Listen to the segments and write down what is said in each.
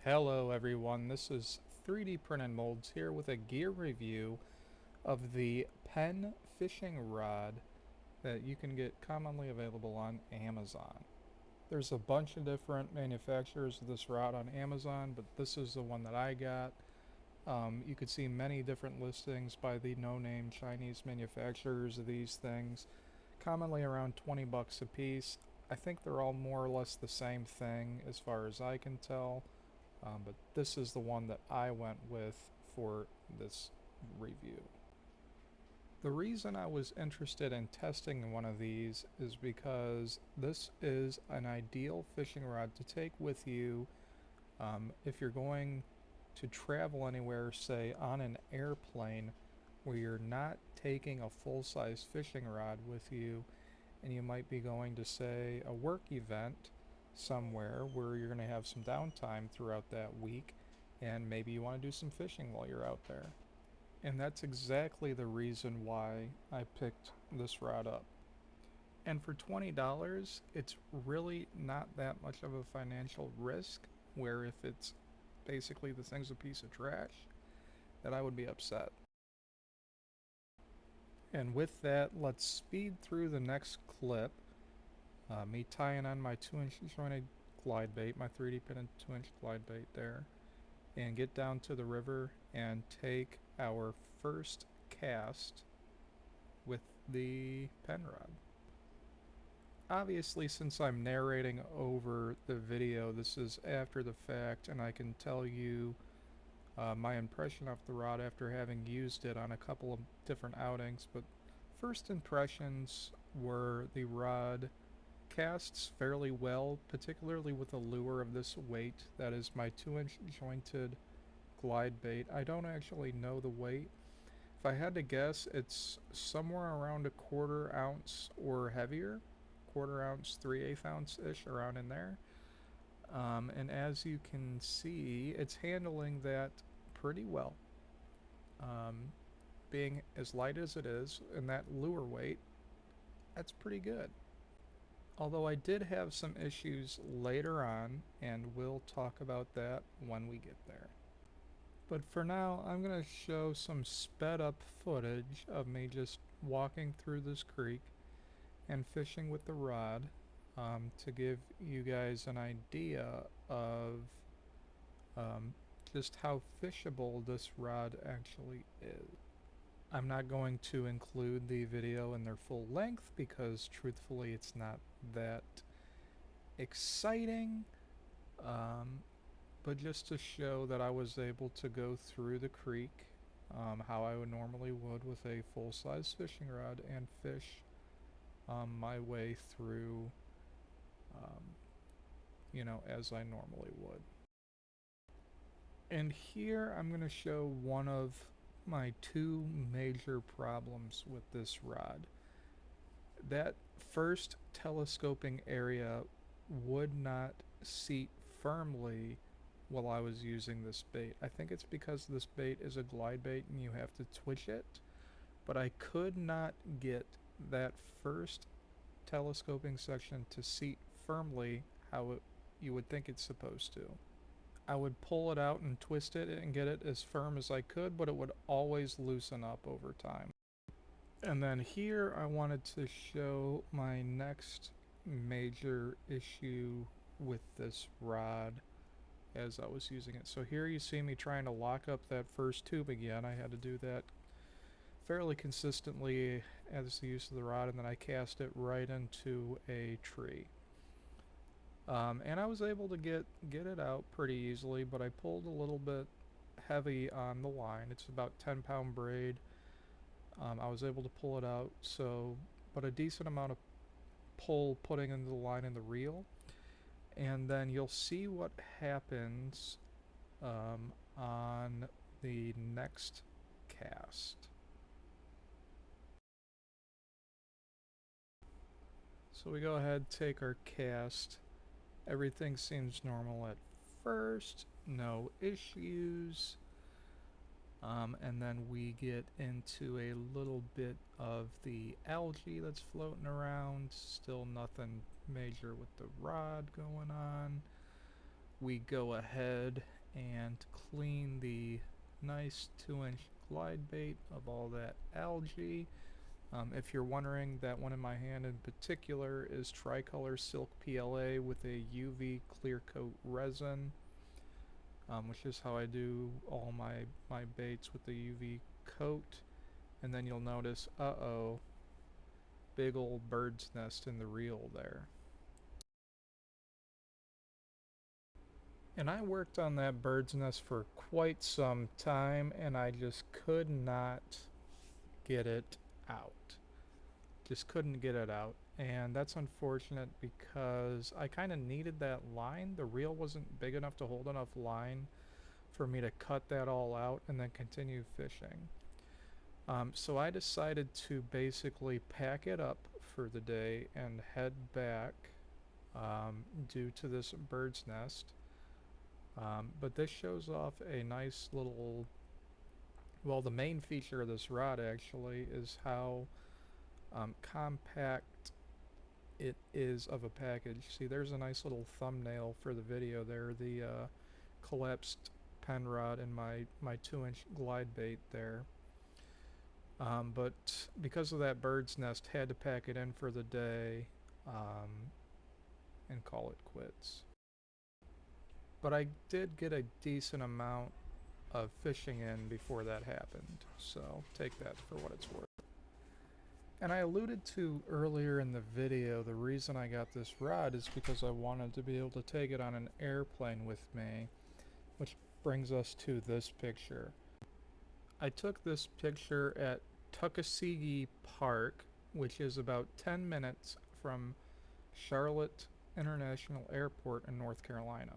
Hello everyone, this is 3D Print and Molds here with a gear review of the pen fishing rod that you can get commonly available on Amazon. There's a bunch of different manufacturers of this rod on Amazon, but this is the one that I got. You could see many different listings by the no-name Chinese manufacturers of these things, commonly around 20 bucks a piece. I think they're all more or less the same thing as far as I can tell. But this is the one that I went with for this review. The reason I was interested in testing one of these is because this is an ideal fishing rod to take with you if you're going to travel anywhere, say on an airplane, where you're not taking a full-size fishing rod with you, and you might be going to, say, a work event somewhere where you're going to have some downtime throughout that week, and maybe you want to do some fishing while you're out there. And that's exactly the reason why I picked this rod up. And for $20, it's really not that much of a financial risk, where if it's basically the thing's a piece of trash, that I would be upset. And with that, let's speed through the next clip. Me tying on my 2-inch jointed glide bait, my 3D printed 2-inch glide bait there, and get down to the river and take our first cast with the pen rod. Obviously, since I'm narrating over the video, this is after the fact, and I can tell you my impression of the rod after having used it on a couple of different outings, but first impressions were the rod casts fairly well, particularly with a lure of this weight. That is my 2-inch jointed glide bait. I don't actually know the weight. If I had to guess, it's somewhere around a 1/4 ounce or heavier. 1/4 ounce, 3/8 ounce ish, around in there. And as you can see, it's handling that pretty well. Being as light as it is, and that lure weight, that's pretty good. Although I did have some issues later on, and we'll talk about that when we get there. But for now, I'm going to show some sped up footage of me just walking through this creek and fishing with the rod to give you guys an idea of just how fishable this rod actually is. I'm not going to include the video in their full length because truthfully it's not that exciting, but just to show that I was able to go through the creek how I would normally would with a full-size fishing rod and fish my way through as I normally would. And here I'm going to show one of my two major problems with this rod. That first telescoping area would not seat firmly while I was using this bait. I think it's because this bait is a glide bait and you have to twitch it, but I could not get that first telescoping section to seat firmly how you would think it's supposed to. I would pull it out and twist it and get it as firm as I could, but it would always loosen up over time. And then here I wanted to show my next major issue with this rod as I was using it. So here you see me trying to lock up that first tube again. I had to do that fairly consistently as the use of the rod, and then I cast it right into a tree. And I was able to get it out pretty easily, but I pulled a little bit heavy on the line. It's about 10-pound braid. I was able to pull it out, but a decent amount of pull putting into the line in the reel. And then you'll see what happens on the next cast. So we go ahead, take our cast. Everything seems normal at first, no issues. And then we get into a little bit of the algae that's floating around. Still nothing major with the rod going on. We go ahead and clean the nice 2-inch glide bait of all that algae. If you're wondering, that one in my hand in particular is Tricolor Silk PLA with a UV clear coat resin, which is how I do all my baits with the UV coat. And then you'll notice, uh-oh, big old bird's nest in the reel there. And I worked on that bird's nest for quite some time, and I just could not get it out. Just couldn't get it out. And that's unfortunate because I kind of needed that line. The reel wasn't big enough to hold enough line for me to cut that all out and then continue fishing. So I decided to basically pack it up for the day and head back due to this bird's nest. But this shows off a nice little, well, the main feature of this rod actually is how compact it is of a package. See, there's a nice little thumbnail for the video there, the collapsed pen rod and my 2-inch glide bait there. But because of that bird's nest, had to pack it in for the day and call it quits. But I did get a decent amount of fishing in before that happened, so take that for what it's worth. And I alluded to earlier in the video, the reason I got this rod is because I wanted to be able to take it on an airplane with me, which brings us to this picture. I took this picture at Tuckasegee Park, which is about 10 minutes from Charlotte International Airport in North Carolina.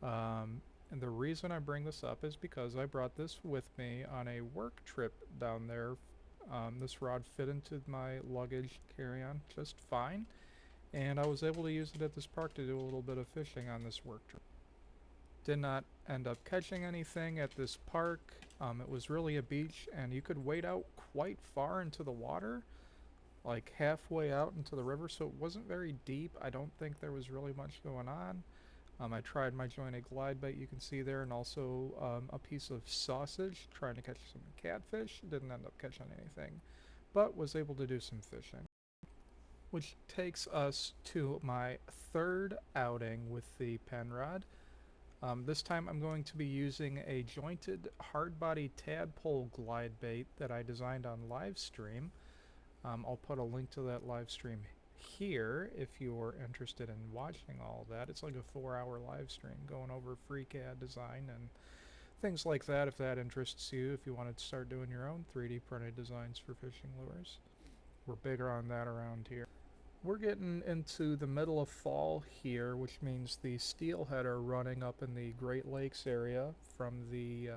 And the reason I bring this up is because I brought this with me on a work trip down there. This rod fit into my luggage carry-on just fine, and I was able to use it at this park to do a little bit of fishing on this work trip. Did not end up catching anything at this park. It was really a beach, and you could wade out quite far into the water, like halfway out into the river, so it wasn't very deep. I don't think there was really much going on. I tried my jointed glide bait, you can see there, and also a piece of sausage, trying to catch some catfish. Didn't end up catching anything, but was able to do some fishing. Which takes us to my third outing with the pen rod. This time I'm going to be using a jointed hard body tadpole glide bait that I designed on Livestream. I'll put a link to that live stream here if you're interested in watching all that. It's like a 4-hour live stream going over FreeCAD design and things like that, if that interests you, if you wanted to start doing your own 3D printed designs for fishing lures. We're bigger on that around here. We're getting into the middle of fall here, which means the steelhead are running up in the Great Lakes area from the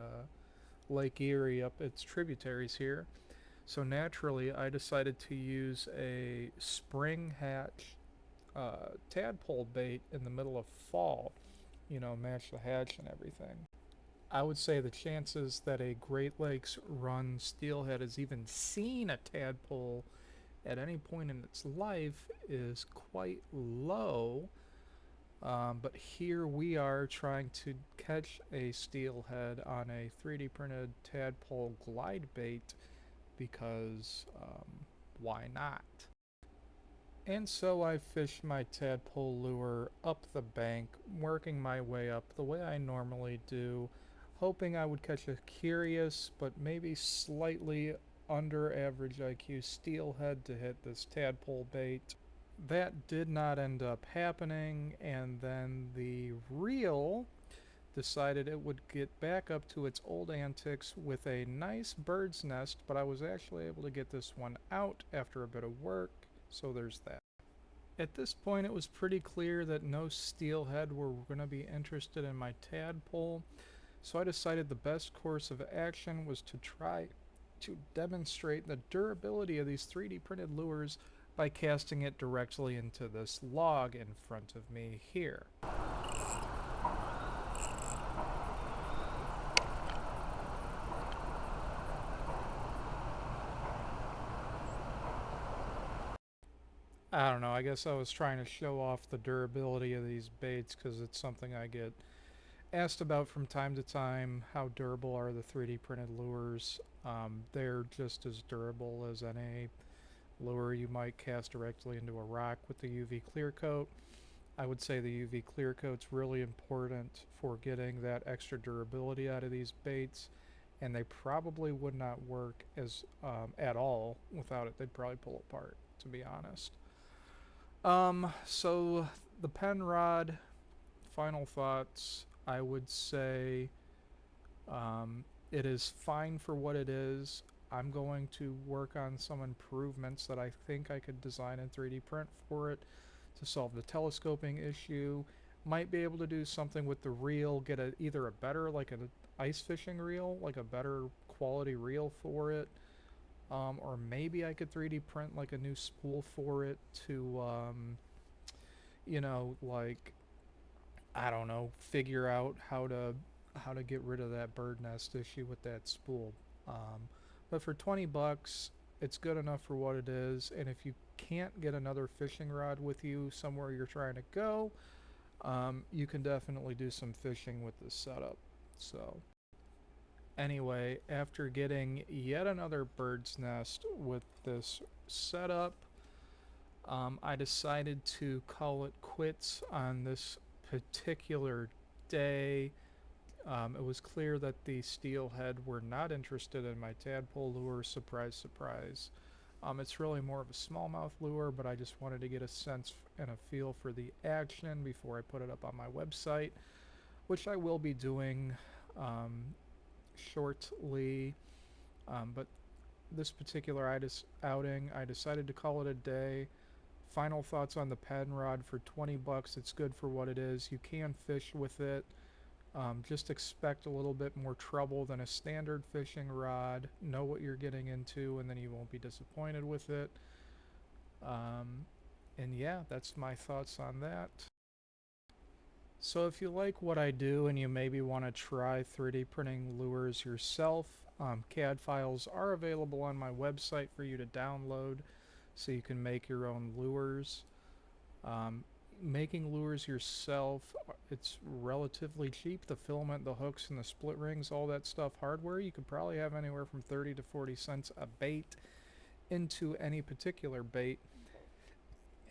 Lake Erie up its tributaries here. So naturally, I decided to use a spring hatch tadpole bait in the middle of fall, you know, match the hatch and everything. I would say the chances that a Great Lakes run steelhead has even seen a tadpole at any point in its life is quite low. But here we are trying to catch a steelhead on a 3D printed tadpole glide bait because why not? And so I fished my tadpole lure up the bank, working my way up the way I normally do, hoping I would catch a curious but maybe slightly under average IQ steelhead to hit this tadpole bait. That did not end up happening, and then the reel decided it would get back up to its old antics with a nice bird's nest, but I was actually able to get this one out after a bit of work, so there's that. At this point, it was pretty clear that no steelhead were going to be interested in my tadpole, so I decided the best course of action was to try to demonstrate the durability of these 3D printed lures by casting it directly into this log in front of me here. I don't know, I guess I was trying to show off the durability of these baits because it's something I get asked about from time to time how durable are the 3D printed lures. They're just as durable as any lure you might cast directly into a rock with the UV clear coat. I would say the UV clear coat's really important for getting that extra durability out of these baits, and they probably would not work as at all without it. They'd probably pull apart, to be honest. So the pen rod, final thoughts. I would say it is fine for what it is. I'm going to work on some improvements that I think I could design in 3D print for it to solve the telescoping issue. Might be able to do something with the reel, get either a better, like an ice fishing reel, like a better quality reel for it. Or maybe I could 3D print like a new spool for it to, like, I don't know, figure out how to get rid of that bird nest issue with that spool. But for 20 bucks, it's good enough for what it is. And if you can't get another fishing rod with you somewhere you're trying to go, you can definitely do some fishing with this setup. So anyway, after getting yet another bird's nest with this setup, I decided to call it quits on this particular day. It was clear that the steelhead were not interested in my tadpole lure. Surprise, surprise. It's really more of a smallmouth lure, but I just wanted to get a sense and a feel for the action before I put it up on my website, which I will be doing shortly. But this particular outing, I decided to call it a day. Final thoughts on the pen rod for 20 bucks. It's good for what it is. You can fish with it. Just expect a little bit more trouble than a standard fishing rod. Know what you're getting into, and then you won't be disappointed with it. And yeah, that's my thoughts on that. So if you like what I do and you maybe want to try 3D printing lures yourself, CAD files are available on my website for you to download so you can make your own lures. Making lures yourself, it's relatively cheap. The filament, the hooks, and the split rings, all that stuff, hardware, you could probably have anywhere from 30 to 40 cents a bait into any particular bait.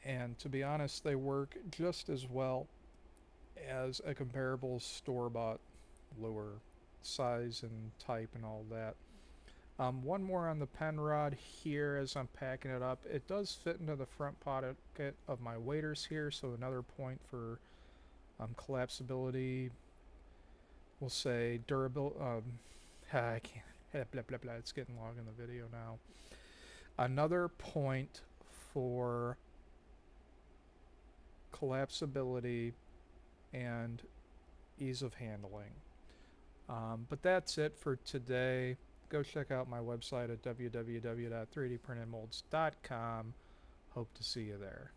And to be honest, they work just as well as a comparable store-bought lure, size and type and all that. One more on the pen rod here as I'm packing it up. It does fit into the front pocket of my waders here, so another point for collapsibility. We'll say durable. I can't. Blah, blah, blah. It's getting long in the video now. Another point for collapsibility and ease of handling. But that's it for today. Go check out my website at www.3dprintedmolds.com. Hope to see you there.